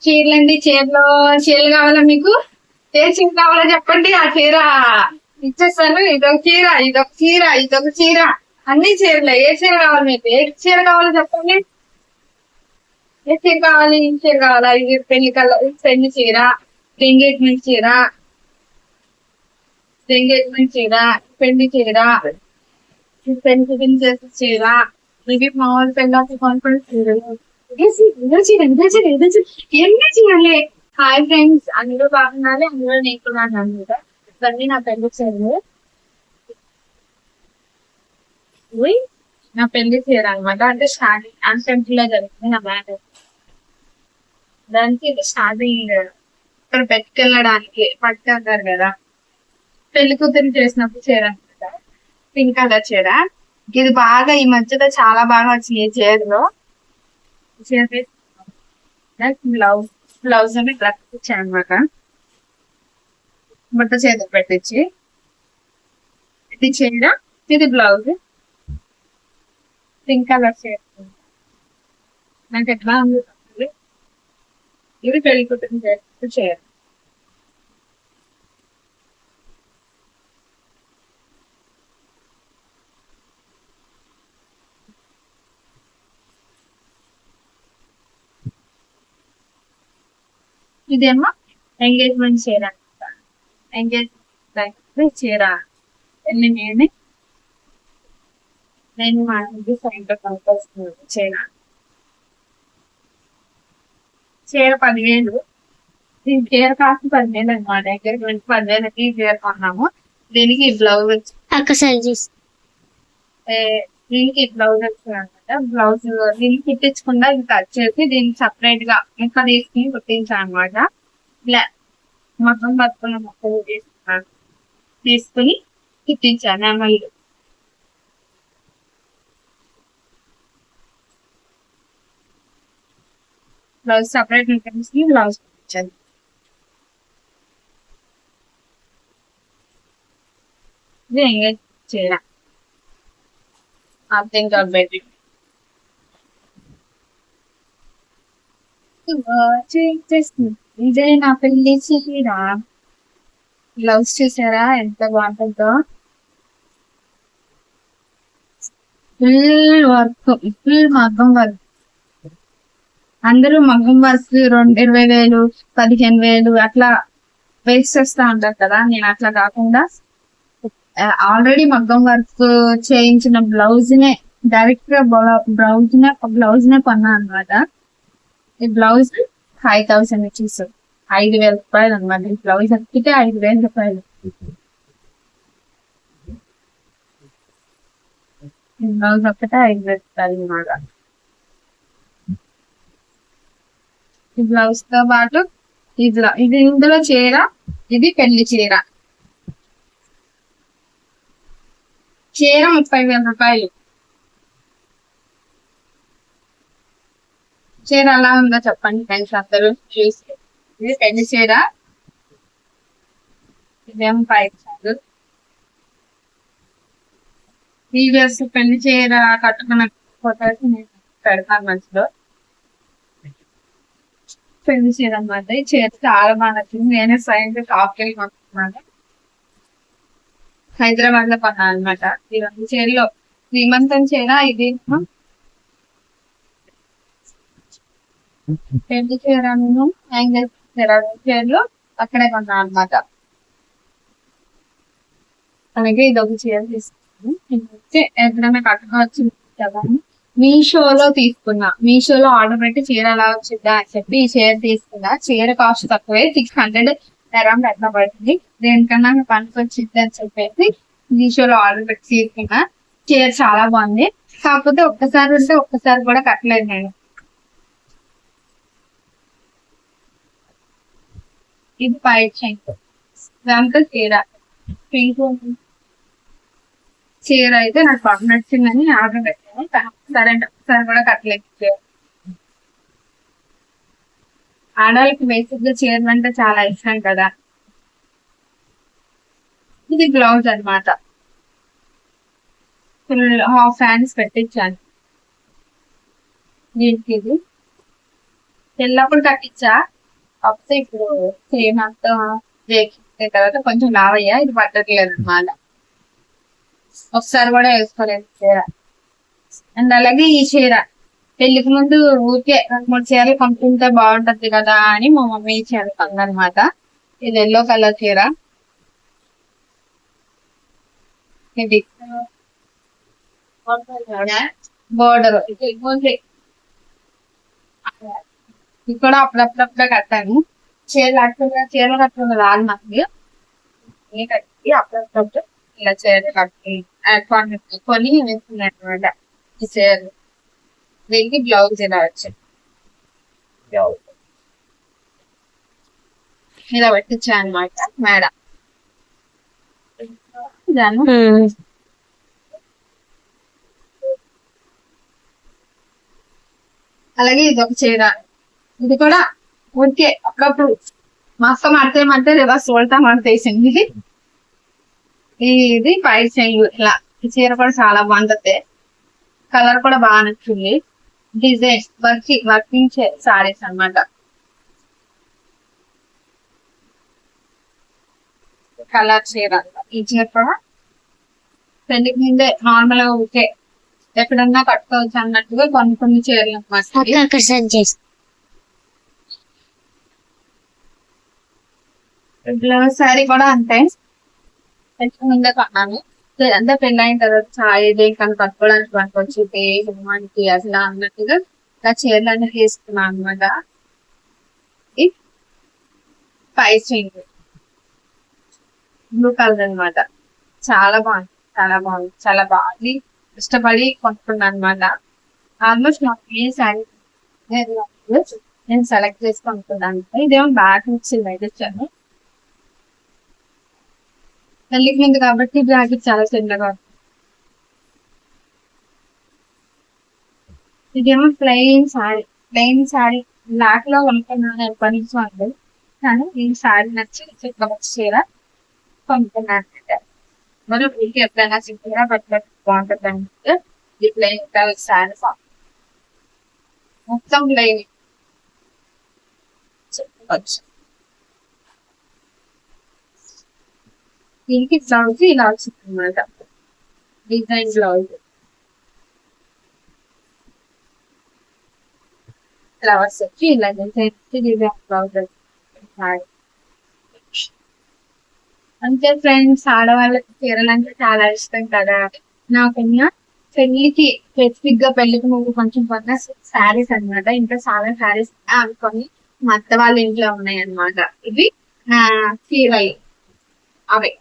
చీరలండి. చీరలు కావాలా మీకు? ఏ చీర కావాలో చెప్పండి, ఆ చీర ఇచ్చేస్తాను. ఇదొక చీర, ఇదొక చీర, ఇదొక చీర, అన్ని చీరలే. ఏ చీర కావాలి మీకు? ఏ చీర కావాలో చెప్పండి. ఏ చీర కావాలి? ఈ చీర కావాలా? ఇది పెళ్లి చీర, ఎంగేజ్మెంట్ చీర, ఎంగేజ్మెంట్ చీర, పెళ్లి చీర, పెళ్లి చేసే చీర, ఇవి మామూలు పెళ్ళి కాన్ఫరెన్స్ చీరలు. ఇదో చీర, ఇదో చీర, ఇదో చీర, ఎన్ని చీరలే. హాయ్ ఫ్రెండ్స్, అందులో బాగున్నాలి, అందులో నేను కూడా అనమాట. ఇవన్నీ నా పెళ్లి చీరలు. ఇవి నా పెళ్లి చీర అనమాట. అంటే స్టార్టింగ్ అన్సెంట్ లో జరిగింది నా మ్యారేజ్. దానికి ఇది స్టార్టింగ్ ఇక్కడ పెట్టుకెళ్ళడానికి పట్టుకెళ్తారు కదా, పెళ్లి కూతురు చేసినప్పుడు చీర అనమాట. పింక్ కలర్ చీర. ఇది బాగా ఈ మధ్యలో చాలా బాగా వచ్చింది ఈ చీరలో. చీర బ్లౌజ్ బ్లౌజ్ అని ఇట్లా ఇచ్చాను అనమాట. బట్ట చేతులు పెట్టించి, ఇది చీర, ఇది బ్లౌజ్. పింక్ కలర్ చీర నాకు ఎట్లా ఉంది. ఇది పెళ్లి కూతురు చేసిన చీర. ఇదేమో ఎంగేజ్మెంట్ చీర అనమాట. ఎంగేజ్మెంట్ చీర ఎన్ని నేను మా ఇంటి సైడ్ కనిపిస్తుంది చీర. చీర 10,000. దీని చీర కాస్ట్ 10,000 అనమాట. ఎంగేజ్మెంట్ 10,000కి చీర కొన్నాము. దీనికి బ్లౌజ్ వచ్చి దీనికి బ్లౌజ్ వచ్చింది అనమాట. బ్లౌజ్ దీనికి కుట్టించకుండా ఇది కట్ చేసి దీనికి సపరేట్ గా ముక్క తీసుకుని కుట్టించాను అనమాట. ఇలా మొత్తం బతుకున్న మొక్కలు తీసుకుని కుట్టించాను అమలు. బ్లౌజ్ సపరేట్ ముక్క తీసుకుని బ్లౌజ్ కుట్టించాను. ఇది ఎంగేజ్ చీర. Think better. ఇదే నా పెళ్లి చీర. బ్లౌజ్ చూసారా ఎంత బాగుంటుందో. ఫుల్ వర్క్, ఫుల్ మగ్గం వర్క్. అందరూ మగ్గం వర్క్ 20,000 15,000 అట్లా వేస్ట్ చేస్తా ఉంటారు కదా. నేను అట్లా కాకుండా ఆల్రెడీ మగ్గం వర్క్ చేయించిన బ్లౌజ్ నే డైరెక్ట్ గా బ్లౌజ్ నే కొన్నా అనమాట. ఈ బ్లౌజ్ 5,000 ఇచ్చేసి 5,000 రూపాయలు అనమాట. ఈ బ్లౌజ్ అక్కితే 5,000 రూపాయలు. ఈ బ్లౌజ్ ఒక్కటే 5,000 రూపాయలు అనమాట. ఈ బ్లౌజ్ తో పాటు ఇది ఇందులో చీర, ఇది పెళ్లి చీర. చీర 30,000 రూపాయలు. చీర ఎలా ఉందో చెప్పండి ఫ్రెండ్స్ అందరూ చూసి. ఇది పెళ్లి చీర, ఇదేమో 5,000. ప్రీవియస్ పెళ్లి చీర కట్టుకున్న ఫోటోస్ నేను పెడతాను మంచిలో. పెళ్లి చీర అనమాట. ఈ చీర చాలా బాగా నచ్చింది. నేనే స్వయంగా షాప్కి వెళ్ళి కొనుక్కున్నాను. హైదరాబాద్ లో కొన్నాను అనమాట. ఈ 2 చీరలో శ్రీమంతం చీర, ఇది పెళ్లి చీర, యాంగిల్ చీర, చీరలు అక్కడే కొన్నాను అనమాట. అలాగే ఇది ఒక చీర తీసుకున్నాను. ఎప్పుడైనా కట్టుకోవచ్చు కదా. మీషోలో తీసుకున్నా. మీషోలో ఆర్డర్ పెట్టి చీర ఎలా వచ్చిందా అని చెప్పి ఈ చీర తీసుకున్నా. చీర కాస్ట్ తక్కువే, 600 అరౌండ్ అట్లా పడుతుంది. దేనికన్నా పనికి వచ్చింది అని చెప్పేసి మీషోలో ఆర్డర్ పెట్టి తీసుకున్నా. చీర చాలా బాగుంది. కాకపోతే ఒక్కసారి ఉంటే ఒక్కసారి కూడా కట్టలేదు నేను. ఇది పైట్ దాంతో చీర పింక్ చీర అయితే నాకు బాగా నచ్చిందని ఆర్డర్ పెట్టాను. సరే అంటే ఒకసారి కూడా కట్టలేదు. ఆడవాళ్ళకి బేసిక్ గా చీరలు అంటే చాలా ఇష్టం కదా. ఇది బ్లౌజ్ అనమాట. ఫుల్ హాఫ్ హ్యాండ్స్ పెట్టించాను దీనికి. ఇది పెళ్ళప్పుడు కట్టించా, కాకపోతే ఇప్పుడు సేమ్ అంతా వేసిన తర్వాత కొంచెం లావయ్యా, ఇది పట్టట్లేదు అన్నమాట. ఒకసారి కూడా వేసుకోలేదు చీర. అండ్ అలాగే ఈ చీర పెళ్లికి ముందు ఊరికే 2-3 చీరలు కొనుక్కుంటే బాగుంటది కదా అని మా మమ్మీ ఈ చీర కొందనమాట. ఇది ఎల్లో కలర్ చీర. ఇది బోర్డర్ ఇది కూడా అప్పుడప్పుడప్పుడే కట్టాను. చీరలు కట్టుకున్న రాదు నాకు, కట్టి అప్పుడప్పుడు ఇలా చీరలు కట్టి కొని వేసుకున్నాను అనమాట. ఈ చీరలు దీనికి బ్లౌజ్ ఇలా వచ్చింది, బ్లౌజ్ ఇలా పెట్టించా అనమాట మేడం. అలాగే ఇది ఒక చీర, ఇది కూడా ఊరికే అప్పుడప్పుడు మా అక్క మడతేయమంటే రివర్స్ ఉల్టా మడతేసింది. ఇది పై చెయ్యి ఇలా. ఈ చీర కూడా చాలా బాగుంటది, కలర్ కూడా బాగా నచ్చింది. డిజైన్ వర్కింగ్ సారీస్ అన్నమాట. కలర్ చీర. ఈ చీర కూడా పెళ్లికి ముందే నార్మల్ గా ఊరికే ఎక్కడన్నా కట్టుకోవచ్చు అన్నట్టుగా కొన్ని చీరలు అన్నమాట. బ్లౌజ్ శారీ కూడా అంతే, పెళ్లికి ముందే కొన్నాను. అంతా పెళ్ళి అయిన తర్వాత చాయ్ దేనికన్నా కట్టుకోవడానికి పనికొచ్చి హోమానికి అసలు అన్నట్టుగా ఇలా చీరలు అన్నీ తీసుకున్నాను అనమాట. పై చెంగు బ్లూ కలర్ అనమాట. చాలా బాగుంది, చాలా బాగుంది, చాలా బాగా ఇష్టపడి కొనుక్కున్నాను అనమాట. ఆల్మోస్ట్ నాకు ఏ శారీ నేను సెలెక్ట్ చేసి కొనుక్కున్నాను. ఇదేమో బ్యాగ్ వచ్చింది అయితే వచ్చాను పెళ్లికి ముందు కాబట్టి బ్యాగ్ చాలా చిన్నగా. ఇదేమో ప్లెయిన్ సారీ బ్లాక్ లో కొనుక్కున్నాను ఎప్పటి నుంచో అండి, కానీ ఈ సారీ నచ్చి చీర కొనుక్కున్నాను అనమాట. మరి వీటికి ఎప్పుడైనా సింపుల్గా పెట్టడానికి బాగుంటుంది అంటే ఈ ప్లెయిన్ కలర్ సారీ మొత్తం ప్లెయిన్ చెప్పవచ్చు. దీనికి బ్లౌజ్ ఇలా వచ్చింది అనమాట, డిజైన్ బ్లౌజ్, ఫ్లవర్స్ వచ్చి ఇలా డిజైన్ బ్లౌజ్. అంతే ఫ్రెండ్స్, ఆడవాళ్ళకి చీరలు అంటే చాలా ఇష్టం కదా. నాకున్న పెళ్లికి స్పెసిఫిక్ గా పెళ్లికి ముందు కొంచెం కొన్న శారీస్ అనమాట. ఇంకా చాలా శారీస్ అనుకొని మా అత్త వాళ్ళ ఇంట్లో ఉన్నాయి అనమాట. ఇవి చీరలు అవే.